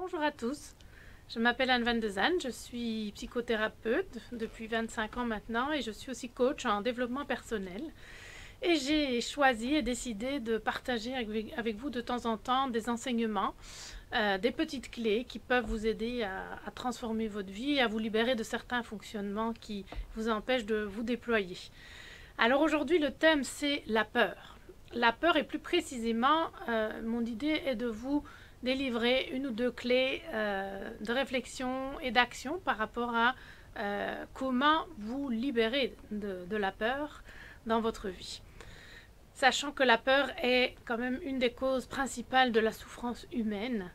Bonjour à tous, je m'appelle Anne Van de Zandt, je suis psychothérapeute depuis 25 ans maintenant et je suis aussi coach en développement personnel. Et j'ai choisi et décidé de partager avec vous de temps en temps des enseignements, des petites clés qui peuvent vous aider à transformer votre vie et à vous libérer de certains fonctionnements qui vous empêchent de vous déployer. Alors aujourd'hui le thème c'est la peur. La peur et plus précisément, mon idée est de vous délivrer une ou deux clés de réflexion et d'action par rapport à comment vous libérer de la peur dans votre vie. Sachant que la peur est quand même une des causes principales de la souffrance humaine,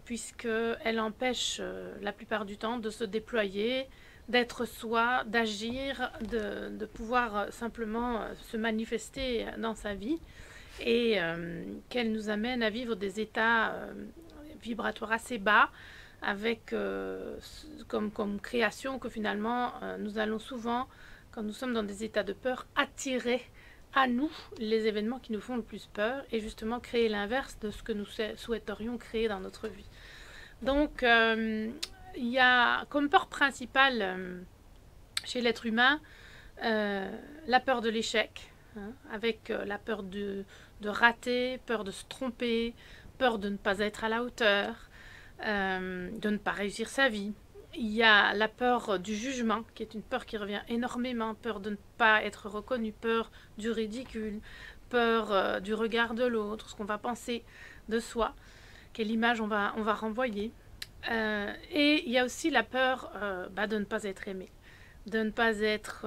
puisqu'elle empêche la plupart du temps de se déployer, d'être soi, d'agir, de pouvoir simplement se manifester dans sa vie et qu'elle nous amène à vivre des états vibratoires assez bas avec comme création que finalement nous allons souvent, quand nous sommes dans des états de peur, attirer à nous les événements qui nous font le plus peur et justement créer l'inverse de ce que nous souhaiterions créer dans notre vie. Donc il y a comme peur principale chez l'être humain la peur de l'échec, avec la peur de rater, peur de se tromper, peur de ne pas être à la hauteur, de ne pas réussir sa vie. Il y a la peur du jugement, qui est une peur qui revient énormément, peur de ne pas être reconnu, peur du ridicule, peur du regard de l'autre, ce qu'on va penser de soi, quelle image on va renvoyer. Et il y a aussi la peur de ne pas être aimé, de ne pas être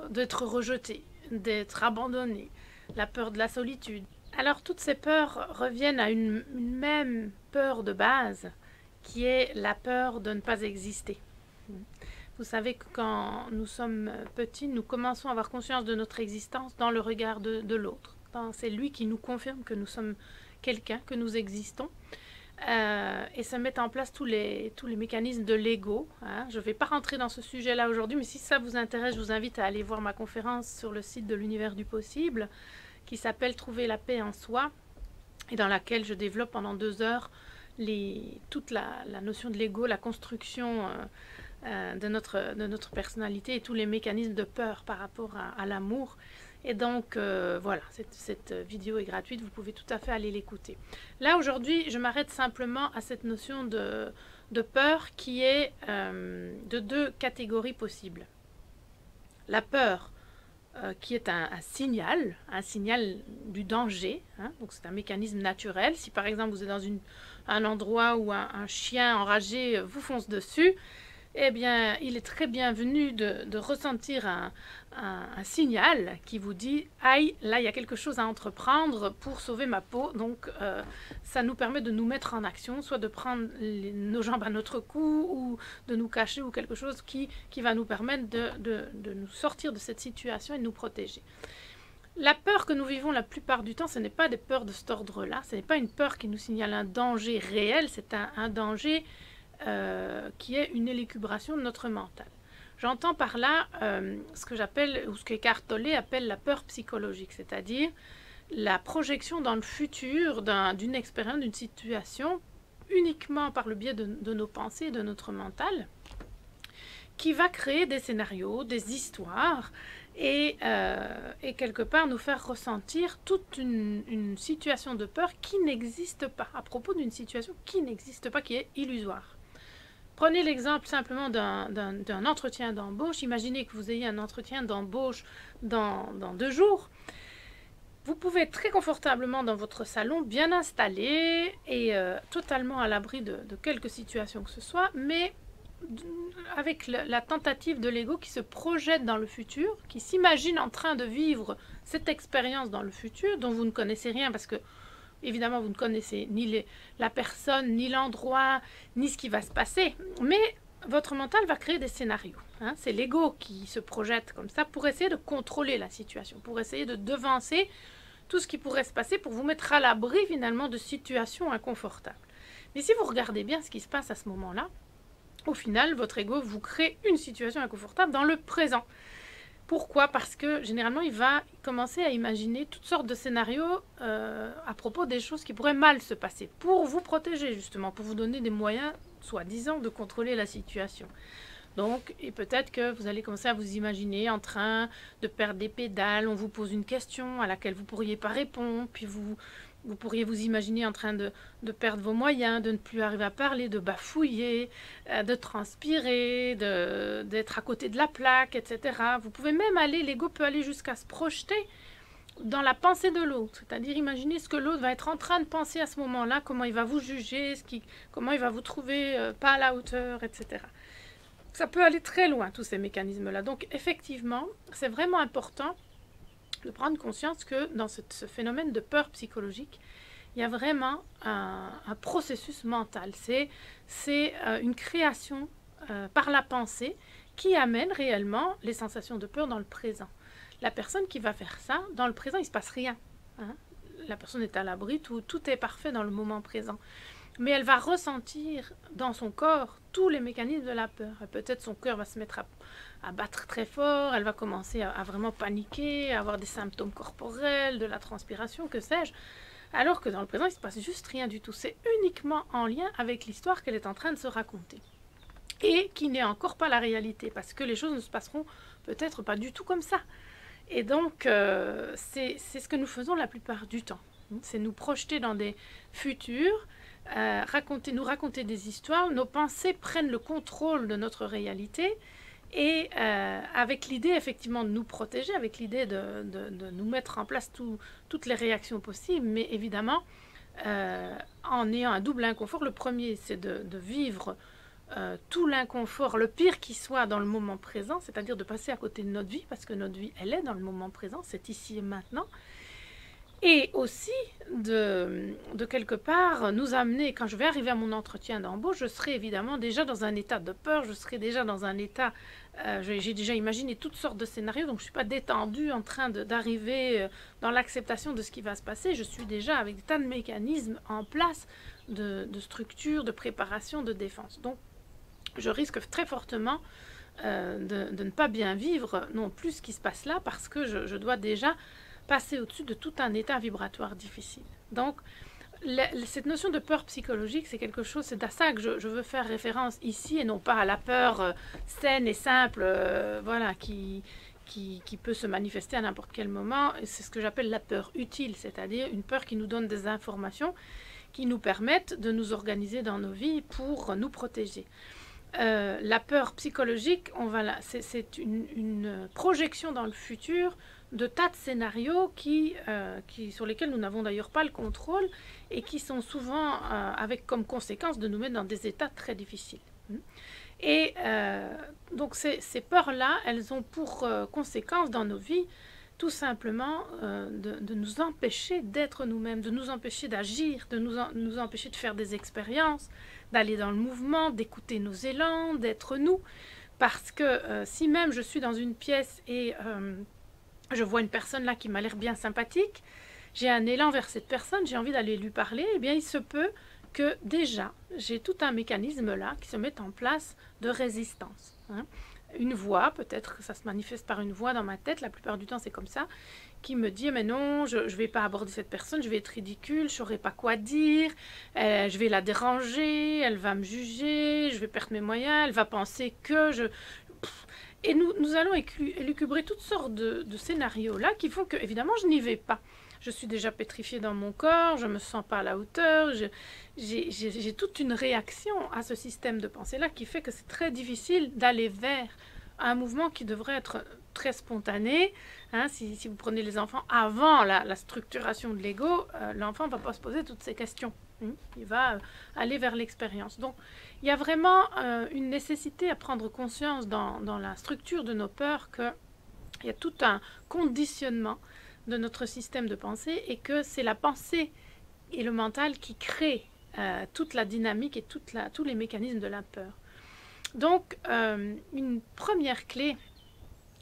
d'être rejeté, d'être abandonné, la peur de la solitude. Alors toutes ces peurs reviennent à une même peur de base, qui est la peur de ne pas exister. Vous savez que quand nous sommes petits, nous commençons à avoir conscience de notre existence dans le regard de l'autre. C'est lui qui nous confirme que nous sommes quelqu'un, que nous existons. Et ça met en place tous les mécanismes de l'ego. Je ne vais pas rentrer dans ce sujet-là aujourd'hui, mais si ça vous intéresse, je vous invite à aller voir ma conférence sur le site de l'Univers du Possible, qui s'appelle « Trouver la paix en soi », et dans laquelle je développe pendant 2 heures toute la notion de l'ego, la construction de notre personnalité et tous les mécanismes de peur par rapport à l'amour. Et donc, voilà, cette vidéo est gratuite, vous pouvez tout à fait aller l'écouter. Là, aujourd'hui, je m'arrête simplement à cette notion de peur qui est de 2 catégories possibles. La peur qui est un signal du danger, donc c'est un mécanisme naturel. Si par exemple vous êtes dans un endroit où un chien enragé vous fonce dessus, eh bien, il est très bienvenu de ressentir un signal qui vous dit « Aïe, là, il y a quelque chose à entreprendre pour sauver ma peau. » Donc, ça nous permet de nous mettre en action, soit de prendre nos jambes à notre cou ou de nous cacher ou quelque chose qui va nous permettre de nous sortir de cette situation et de nous protéger. La peur que nous vivons la plupart du temps, ce n'est pas des peurs de cet ordre-là. Ce n'est pas une peur qui nous signale un danger réel, c'est un danger qui est une élucubration de notre mental. J'entends par là ce que j'appelle, ou ce qu'Eckhart Tolle appelle la peur psychologique, c'est-à-dire la projection dans le futur d'une expérience, d'une situation, uniquement par le biais de nos pensées, de notre mental, qui va créer des scénarios, des histoires, et quelque part nous faire ressentir toute une situation de peur qui n'existe pas, à propos d'une situation qui n'existe pas, qui est illusoire. Prenez l'exemple simplement d'un entretien d'embauche. Imaginez que vous ayez un entretien d'embauche dans 2 jours. Vous pouvez être très confortablement dans votre salon, bien installé et totalement à l'abri de quelque situation que ce soit, mais avec la tentative de l'ego qui se projette dans le futur, qui s'imagine en train de vivre cette expérience dans le futur, dont vous ne connaissez rien parce que évidemment, vous ne connaissez ni la personne, ni l'endroit, ni ce qui va se passer. Mais votre mental va créer des scénarios. C'est l'ego qui se projette comme ça pour essayer de contrôler la situation, pour essayer de devancer tout ce qui pourrait se passer, pour vous mettre à l'abri finalement de situations inconfortables. Mais si vous regardez bien ce qui se passe à ce moment-là, au final, votre ego vous crée une situation inconfortable dans le présent. Pourquoi? Parce que généralement, il va commencer à imaginer toutes sortes de scénarios à propos des choses qui pourraient mal se passer, pour vous protéger justement, pour vous donner des moyens, soi-disant, de contrôler la situation. Donc, et peut-être que vous allez commencer à vous imaginer en train de perdre des pédales, on vous pose une question à laquelle vous ne pourriez pas répondre, puis vous pourriez vous imaginer en train de perdre vos moyens, de ne plus arriver à parler, de bafouiller, de transpirer, d'être à côté de la plaque, etc. Vous pouvez même aller, l'ego peut aller jusqu'à se projeter dans la pensée de l'autre, c'est-à-dire imaginer ce que l'autre va être en train de penser à ce moment-là, comment il va vous juger, comment il va vous trouver pas à la hauteur, etc. Ça peut aller très loin, tous ces mécanismes-là. Donc, effectivement, c'est vraiment important de prendre conscience que dans ce phénomène de peur psychologique, il y a vraiment un processus mental. C'est une création par la pensée qui amène réellement les sensations de peur dans le présent. La personne qui va faire ça, dans le présent, il ne se passe rien. Hein? La personne est à l'abri, tout est parfait dans le moment présent. Mais elle va ressentir dans son corps tous les mécanismes de la peur. Peut-être son cœur va se mettre à battre très fort, elle va commencer à vraiment paniquer, à avoir des symptômes corporels, de la transpiration, que sais-je. Alors que dans le présent, il ne se passe juste rien du tout. C'est uniquement en lien avec l'histoire qu'elle est en train de se raconter. Et qui n'est encore pas la réalité, parce que les choses ne se passeront peut-être pas du tout comme ça. Et donc, c'est ce que nous faisons la plupart du temps. C'est nous projeter dans des futurs, nous raconter des histoires, nos pensées prennent le contrôle de notre réalité et avec l'idée effectivement de nous protéger, avec l'idée de nous mettre en place toutes les réactions possibles, mais évidemment en ayant un double inconfort. Le premier, c'est de vivre tout l'inconfort, le pire qui soit dans le moment présent, c'est-à-dire de passer à côté de notre vie, parce que notre vie, elle est dans le moment présent, c'est ici et maintenant. Et aussi de quelque part nous amener, quand je vais arriver à mon entretien d'embauche, je serai évidemment déjà dans un état de peur, je serai déjà dans un état, j'ai déjà imaginé toutes sortes de scénarios, donc je ne suis pas détendue en train d'arriver dans l'acceptation de ce qui va se passer, je suis déjà avec des tas de mécanismes en place, de structure, de préparation, de défense. Donc je risque très fortement de ne pas bien vivre non plus ce qui se passe là, parce que je dois déjà passer au-dessus de tout un état vibratoire difficile. Donc, cette notion de peur psychologique, c'est quelque chose, c'est à ça que je veux faire référence ici, et non pas à la peur saine et simple, voilà, qui peut se manifester à n'importe quel moment. C'est ce que j'appelle la peur utile, c'est-à-dire une peur qui nous donne des informations qui nous permettent de nous organiser dans nos vies pour nous protéger. La peur psychologique, c'est une projection dans le futur de tas de scénarios sur lesquels nous n'avons d'ailleurs pas le contrôle et qui sont souvent avec comme conséquence de nous mettre dans des états très difficiles. Et donc ces peurs-là, elles ont pour conséquence dans nos vies tout simplement de nous empêcher d'être nous-mêmes, de nous empêcher d'agir, de nous empêcher de faire des expériences, d'aller dans le mouvement, d'écouter nos élans, d'être nous. Parce que si même je suis dans une pièce et je vois une personne là qui m'a l'air bien sympathique, j'ai un élan vers cette personne, j'ai envie d'aller lui parler, eh bien il se peut que déjà j'ai tout un mécanisme là qui se met en place de résistance. Une voix, peut-être que ça se manifeste par une voix dans ma tête, la plupart du temps c'est comme ça, qui me dit mais non, je ne vais pas aborder cette personne, je vais être ridicule, je ne saurai pas quoi dire, je vais la déranger, elle va me juger, je vais perdre mes moyens, elle va penser que je... Et nous allons élucubrer toutes sortes de scénarios là qui font que évidemment je n'y vais pas. Je suis déjà pétrifiée dans mon corps, je ne me sens pas à la hauteur, j'ai toute une réaction à ce système de pensée-là qui fait que c'est très difficile d'aller vers un mouvement qui devrait être très spontané. Si vous prenez les enfants avant la structuration de l'ego, l'enfant ne va pas se poser toutes ces questions. Il va aller vers l'expérience. Donc, il y a vraiment une nécessité à prendre conscience dans la structure de nos peurs qu'il y a tout un conditionnement de notre système de pensée et que c'est la pensée et le mental qui créent toute la dynamique et tous les mécanismes de la peur. Donc, une première clé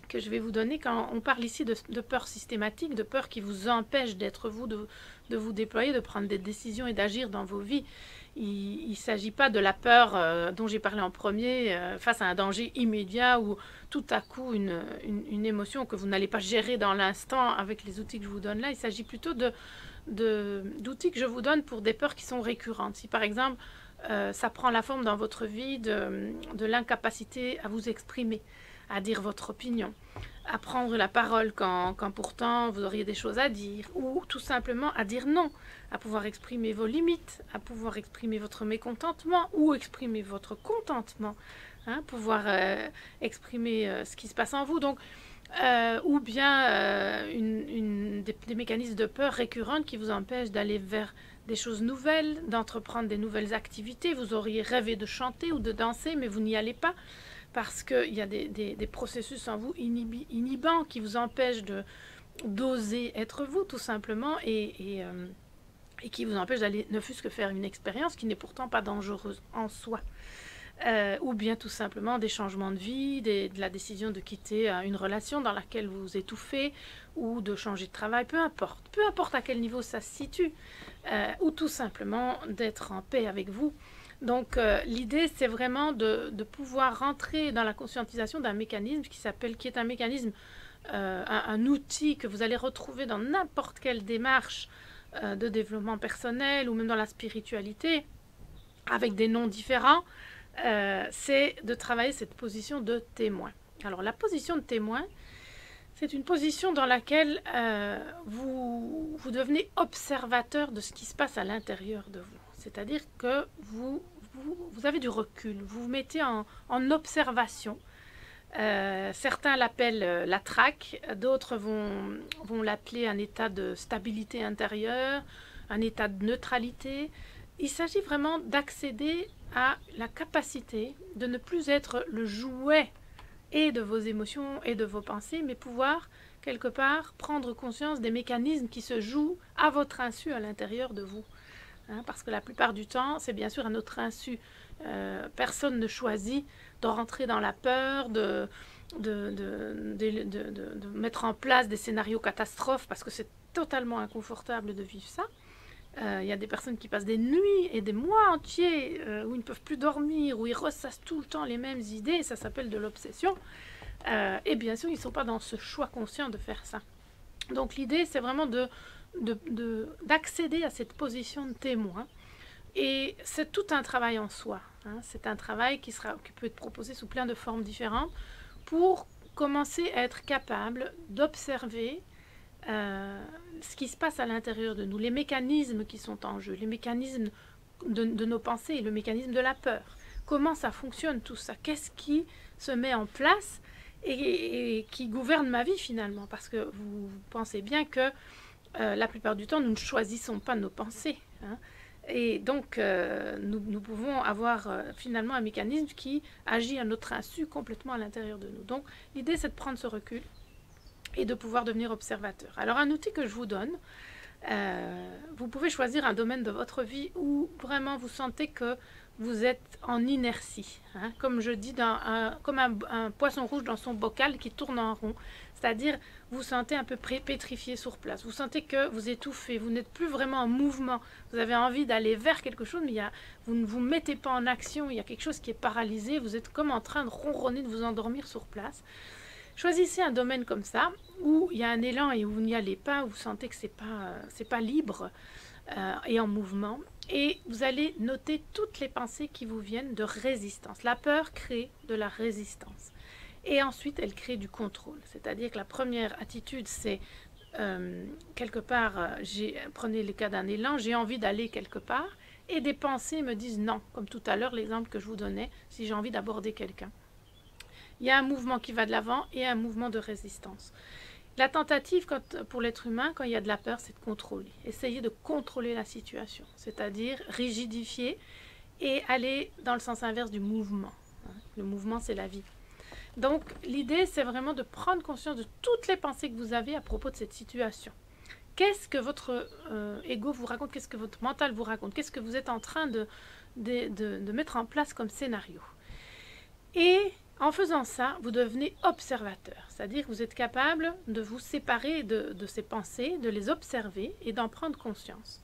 que je vais vous donner quand on parle ici de peur systématique, de peur qui vous empêche d'être vous, de vous déployer, de prendre des décisions et d'agir dans vos vies, Il ne s'agit pas de la peur dont j'ai parlé en premier face à un danger immédiat ou tout à coup une émotion que vous n'allez pas gérer dans l'instant avec les outils que je vous donne là. Il s'agit plutôt d'outils que je vous donne pour des peurs qui sont récurrentes. Si par exemple, ça prend la forme dans votre vie de l'incapacité à vous exprimer, à dire votre opinion, à prendre la parole quand pourtant vous auriez des choses à dire, ou tout simplement à dire non, à pouvoir exprimer vos limites, à pouvoir exprimer votre mécontentement ou exprimer votre contentement, hein, pouvoir exprimer ce qui se passe en vous. Donc, ou bien des mécanismes de peur récurrentes qui vous empêchent d'aller vers des choses nouvelles, d'entreprendre des nouvelles activités. Vous auriez rêvé de chanter ou de danser, mais vous n'y allez pas parce qu'il y a des processus en vous inhibants qui vous empêchent d'oser être vous, tout simplement, et qui vous empêchent d'aller ne fût-ce que faire une expérience qui n'est pourtant pas dangereuse en soi. Ou bien tout simplement des changements de vie, de la décision de quitter une relation dans laquelle vous vous étouffez, ou de changer de travail, peu importe à quel niveau ça se situe, ou tout simplement d'être en paix avec vous. Donc l'idée c'est vraiment de pouvoir rentrer dans la conscientisation d'un mécanisme qui est un mécanisme, un outil que vous allez retrouver dans n'importe quelle démarche de développement personnel ou même dans la spiritualité, avec des noms différents. C'est de travailler cette position de témoin. Alors la position de témoin, c'est une position dans laquelle vous devenez observateur de ce qui se passe à l'intérieur de vous. C'est-à-dire que vous avez du recul, vous vous mettez en observation. Certains l'appellent la traque, d'autres vont l'appeler un état de stabilité intérieure, un état de neutralité. Il s'agit vraiment d'accéder à la capacité de ne plus être le jouet et de vos émotions et de vos pensées, mais pouvoir, quelque part, prendre conscience des mécanismes qui se jouent à votre insu à l'intérieur de vous. Hein, parce que la plupart du temps, c'est bien sûr à notre insu. Personne ne choisit de rentrer dans la peur, de mettre en place des scénarios catastrophes, parce que c'est totalement inconfortable de vivre ça. Il y a des personnes qui passent des nuits et des mois entiers où ils ne peuvent plus dormir, où ils ressassent tout le temps les mêmes idées, et ça s'appelle de l'obsession. Et bien sûr, ils ne sont pas dans ce choix conscient de faire ça. Donc l'idée, c'est vraiment d'accéder à cette position de témoin. Et c'est tout un travail en soi. Hein. C'est un travail qui peut être proposé sous plein de formes différentes pour commencer à être capable d'observer ce qui se passe à l'intérieur de nous, les mécanismes qui sont en jeu, les mécanismes de nos pensées, le mécanisme de la peur. Comment ça fonctionne tout ça? Qu'est-ce qui se met en place et qui gouverne ma vie finalement? Parce que vous pensez bien que la plupart du temps, nous ne choisissons pas nos pensées. Hein. Et donc, nous pouvons avoir finalement un mécanisme qui agit à notre insu complètement à l'intérieur de nous. Donc, l'idée, c'est de prendre ce recul et de pouvoir devenir observateur. Alors, un outil que je vous donne, vous pouvez choisir un domaine de votre vie où vraiment vous sentez que vous êtes en inertie. Hein, comme je dis, comme un poisson rouge dans son bocal qui tourne en rond. C'est-à-dire, vous sentez un peu pétrifié sur place. Vous sentez que vous étouffez, vous n'êtes plus vraiment en mouvement. Vous avez envie d'aller vers quelque chose, mais vous ne vous mettez pas en action. Il y a quelque chose qui est paralysé. Vous êtes comme en train de ronronner, de vous endormir sur place. Choisissez un domaine comme ça, où il y a un élan et où vous n'y allez pas, où vous sentez que c'est pas libre et en mouvement. Et vous allez noter toutes les pensées qui vous viennent de résistance. La peur crée de la résistance. Et ensuite, elle crée du contrôle. C'est-à-dire que la première attitude, c'est quelque part, prenez le cas d'un élan, j'ai envie d'aller quelque part, et des pensées me disent non, comme tout à l'heure, l'exemple que je vous donnais, si j'ai envie d'aborder quelqu'un. Il y a un mouvement qui va de l'avant et un mouvement de résistance. La tentative pour l'être humain, quand il y a de la peur, c'est de contrôler. Essayer de contrôler la situation, c'est-à-dire rigidifier et aller dans le sens inverse du mouvement. Le mouvement, c'est la vie. Donc, l'idée, c'est vraiment de prendre conscience de toutes les pensées que vous avez à propos de cette situation. Qu'est-ce que votre ego vous raconte? Qu'est-ce que votre mental vous raconte? Qu'est-ce que vous êtes en train de mettre en place comme scénario? Et en faisant ça, vous devenez observateur. C'est-à-dire que vous êtes capable de vous séparer de ces pensées, de les observer et d'en prendre conscience.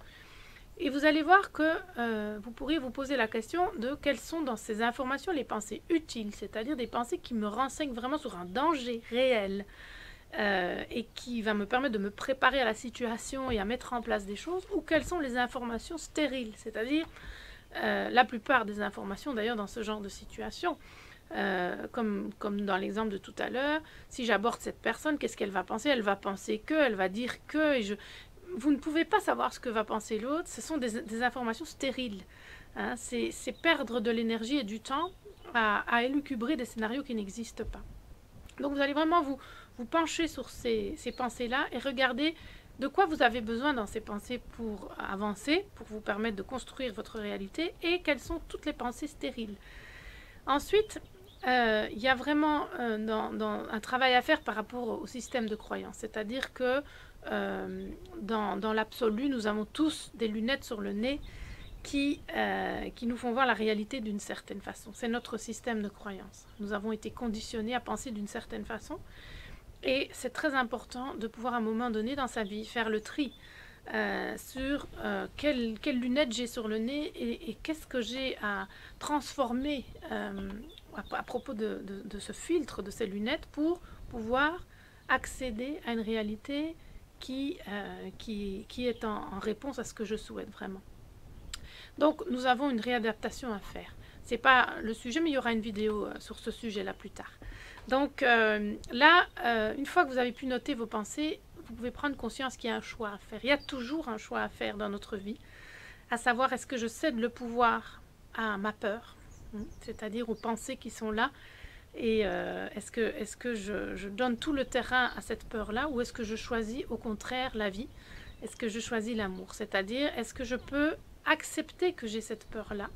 Et vous allez voir que vous pourriez vous poser la question de quelles sont dans ces informations les pensées utiles, c'est-à-dire des pensées qui me renseignent vraiment sur un danger réel et qui va me permettre de me préparer à la situation et à mettre en place des choses, ou quelles sont les informations stériles, c'est-à-dire la plupart des informations d'ailleurs dans ce genre de situation. Comme dans l'exemple de tout à l'heure, si j'aborde cette personne, qu'est-ce qu'elle va penser? Elle va penser que, elle va dire que, et vous ne pouvez pas savoir ce que va penser l'autre, ce sont des informations stériles. Hein, c'est perdre de l'énergie et du temps à élucubrer des scénarios qui n'existent pas. Donc vous allez vraiment vous pencher sur ces pensées-là et regarder de quoi vous avez besoin dans ces pensées pour avancer, pour vous permettre de construire votre réalité, et quelles sont toutes les pensées stériles. Ensuite, il y a vraiment un travail à faire par rapport au système de croyance. C'est-à-dire que dans l'absolu, nous avons tous des lunettes sur le nez qui nous font voir la réalité d'une certaine façon. C'est notre système de croyance. Nous avons été conditionnés à penser d'une certaine façon. Et c'est très important de pouvoir à un moment donné dans sa vie faire le tri sur quelles lunettes j'ai sur le nez et qu'est-ce que j'ai à transformer à propos de ce filtre, de ces lunettes, pour pouvoir accéder à une réalité qui est en réponse à ce que je souhaite vraiment. Donc nous avons une réadaptation à faire. Ce n'est pas le sujet, mais il y aura une vidéo sur ce sujet-là plus tard. Donc là, une fois que vous avez pu noter vos pensées, vous pouvez prendre conscience qu'il y a un choix à faire. Il y a toujours un choix à faire dans notre vie, à savoir est-ce que je cède le pouvoir à ma peur, c'est-à-dire aux pensées qui sont là, et est-ce que je donne tout le terrain à cette peur-là, ou est-ce que je choisis au contraire la vie? Est-ce que je choisis l'amour? C'est-à-dire, est-ce que je peux accepter que j'ai cette peur-là?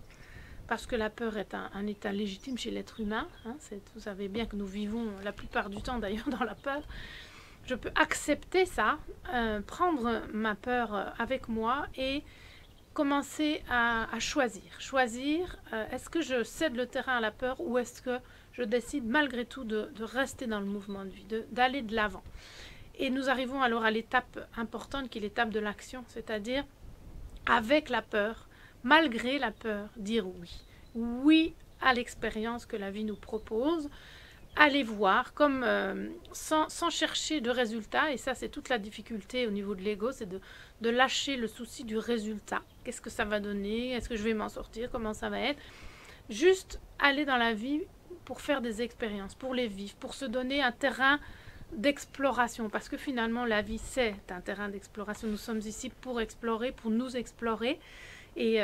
Parce que la peur est un état légitime chez l'être humain. Hein, vous savez bien que nous vivons la plupart du temps d'ailleurs dans la peur. Je peux accepter ça, prendre ma peur avec moi et commencer à choisir. Choisir, est-ce que je cède le terrain à la peur, ou est-ce que je décide malgré tout de rester dans le mouvement de vie, d'aller de l'avant. Et nous arrivons alors à l'étape importante qui est l'étape de l'action, c'est-à-dire avec la peur, malgré la peur, dire oui. Oui à l'expérience que la vie nous propose, aller voir, comme sans chercher de résultat, et ça c'est toute la difficulté au niveau de l'ego, c'est de lâcher le souci du résultat. Qu'est-ce que ça va donner? Est-ce que je vais m'en sortir? Comment ça va être? Juste aller dans la vie pour faire des expériences, pour les vivre, pour se donner un terrain d'exploration, parce que finalement la vie c'est un terrain d'exploration. Nous sommes ici pour explorer, pour nous explorer, et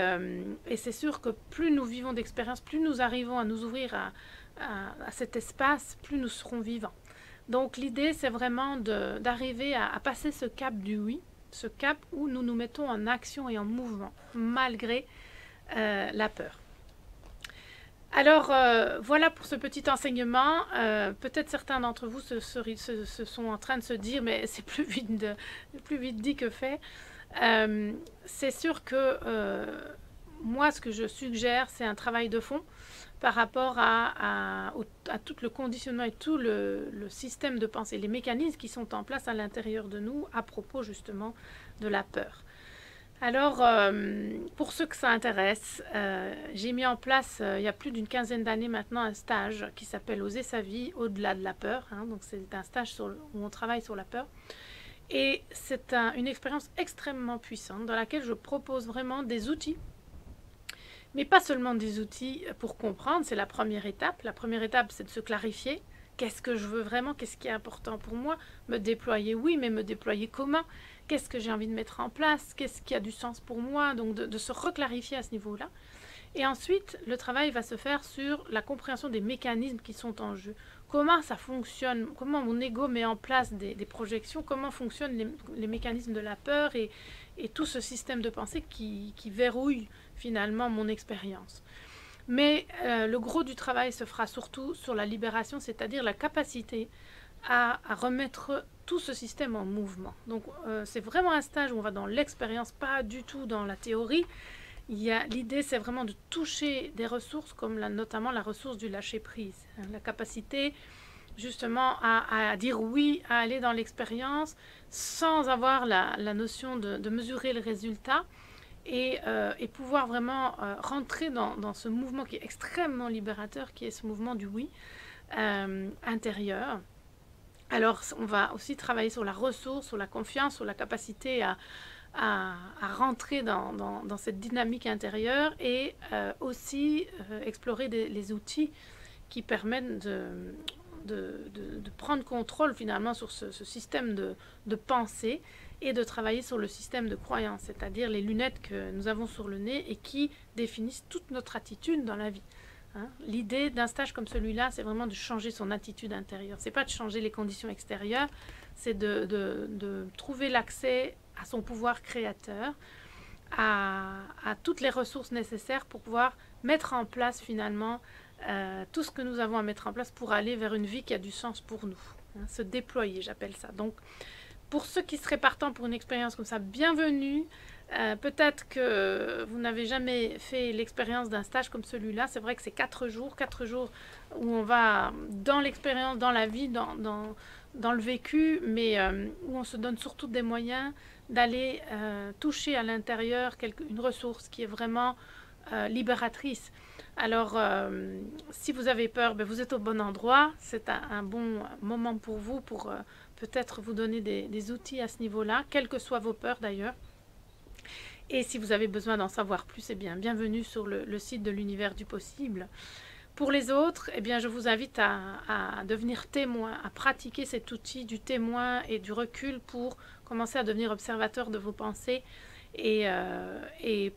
c'est sûr que plus nous vivons d'expériences, plus nous arrivons à nous ouvrir à cet espace, plus nous serons vivants. Donc l'idée c'est vraiment d'arriver à passer ce cap du oui, ce cap où nous nous mettons en action et en mouvement malgré la peur. Alors voilà pour ce petit enseignement. Peut-être certains d'entre vous se sont en train de se dire mais c'est plus vite dit que fait. C'est sûr que moi ce que je suggère c'est un travail de fond par rapport à tout le conditionnement et tout le système de pensée, les mécanismes qui sont en place à l'intérieur de nous à propos justement de la peur. Alors, pour ceux que ça intéresse, j'ai mis en place, il y a plus d'une quinzaine d'années maintenant, un stage qui s'appelle Oser sa vie au-delà de la peur. Hein, donc c'est un stage où on travaille sur la peur. Et c'est une expérience extrêmement puissante dans laquelle je propose vraiment des outils. Mais pas seulement des outils pour comprendre, c'est la première étape. La première étape, c'est de se clarifier. Qu'est-ce que je veux vraiment? Qu'est-ce qui est important pour moi? Me déployer, oui, mais me déployer comment? Qu'est-ce que j'ai envie de mettre en place? Qu'est-ce qui a du sens pour moi? Donc de se reclarifier à ce niveau-là. Et ensuite, le travail va se faire sur la compréhension des mécanismes qui sont en jeu. Comment ça fonctionne? Comment mon ego met en place des projections? Comment fonctionnent les mécanismes de la peur et tout ce système de pensée qui verrouille finalement mon expérience? Mais le gros du travail se fera surtout sur la libération, c'est-à-dire la capacité à remettre tout ce système en mouvement. Donc c'est vraiment un stage où on va dans l'expérience, pas du tout dans la théorie. L'idée c'est vraiment de toucher des ressources comme notamment la ressource du lâcher-prise, hein, la capacité justement à dire oui, à aller dans l'expérience sans avoir la notion de mesurer le résultat, et pouvoir vraiment rentrer dans ce mouvement qui est extrêmement libérateur, qui est ce mouvement du oui intérieur. Alors, on va aussi travailler sur la ressource, sur la confiance, sur la capacité à rentrer dans cette dynamique intérieure et aussi explorer les outils qui permettent de prendre contrôle finalement sur ce système de pensée et de travailler sur le système de croyance, c'est-à-dire les lunettes que nous avons sur le nez et qui définissent toute notre attitude dans la vie. Hein? L'idée d'un stage comme celui-là, c'est vraiment de changer son attitude intérieure. C'est pas de changer les conditions extérieures, c'est de trouver l'accès à son pouvoir créateur, à toutes les ressources nécessaires pour pouvoir mettre en place finalement tout ce que nous avons à mettre en place pour aller vers une vie qui a du sens pour nous. Hein, se déployer, j'appelle ça. Donc, pour ceux qui seraient partants pour une expérience comme ça, bienvenue. Peut-être que vous n'avez jamais fait l'expérience d'un stage comme celui-là. C'est vrai que c'est 4 jours où on va dans l'expérience, dans la vie, dans le vécu, mais où on se donne surtout des moyens d'aller toucher à l'intérieur une ressource qui est vraiment libératrice. Alors, si vous avez peur, ben vous êtes au bon endroit. C'est un bon moment pour vous, pour peut-être vous donner des outils à ce niveau-là, quelles que soient vos peurs d'ailleurs. Et si vous avez besoin d'en savoir plus, eh bien, bienvenue sur le site de l'Univers du Possible. Pour les autres, eh bien, je vous invite à devenir témoin, à pratiquer cet outil du témoin et du recul pour commencer à devenir observateur de vos pensées et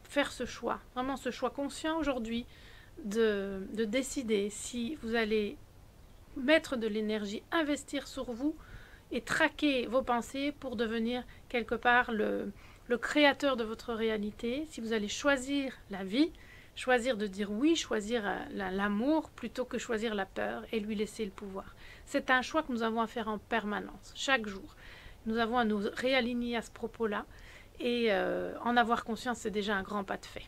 faire ce choix, vraiment ce choix conscient aujourd'hui de décider si vous allez mettre de l'énergie, investir sur vous et traquer vos pensées pour devenir quelque part le créateur de votre réalité, si vous allez choisir la vie, choisir de dire oui, choisir l'amour plutôt que choisir la peur et lui laisser le pouvoir. C'est un choix que nous avons à faire en permanence, chaque jour. Nous avons à nous réaligner à ce propos-là et en avoir conscience, c'est déjà un grand pas de fait.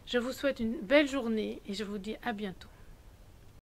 Je vous souhaite une belle journée et je vous dis à bientôt.